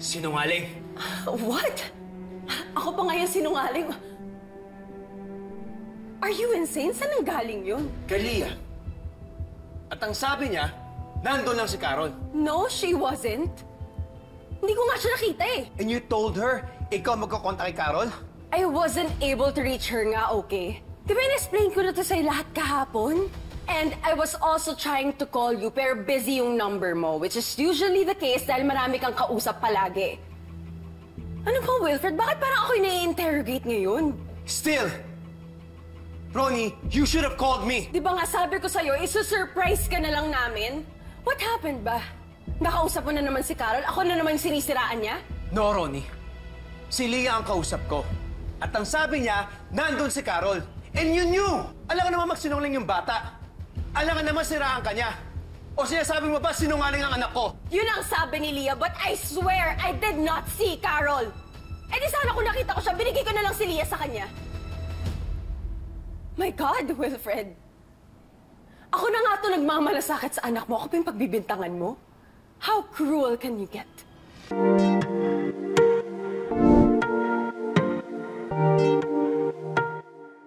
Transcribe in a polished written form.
Sinungaling. What? Ako pa ngayon sinungaling? Are you insane? Saan ang galing yun? Kay Leah. At ang sabi niya, nandun lang si Carol. No, she wasn't. Hindi ko nga siya nakita eh. And you told her, ikaw magkakontak kay Carol? I wasn't able to reach her nga, okay? Di ba in-explain ko na to sa'yo lahat kahapon? And I was also trying to call you, pero busy yung number mo, which is usually the case dahil marami kang kausap palagi. Ano ba, Wilfred? Bakit parang ako yung nai-interrogate ngayon? Still, Ronnie, you should have called me. Di ba nga sabi ko sa'yo, isusurprise ka na lang namin? What happened ba? Nakausap mo na naman si Carol? Ako na naman yung sinisiraan niya? No, Ronnie. Si Leah ang kausap ko. At ang sabi niya, nandun si Carol. And you knew! Alam ka naman magsinungaling yung bata. Alam ka naman siraan ka niya. O sinasabi mo ba sinungaling ang anak ko? Yun ang sabi ni Leah, but I swear I did not see Carol. Eh di sana kung nakita ko siya, binigay ko na lang si Leah sa kanya. My God, Wilfred. Ako na nga ito nagmamalasakit sa anak mo. Ako pa yung pagbibintangan mo. How cruel can you get?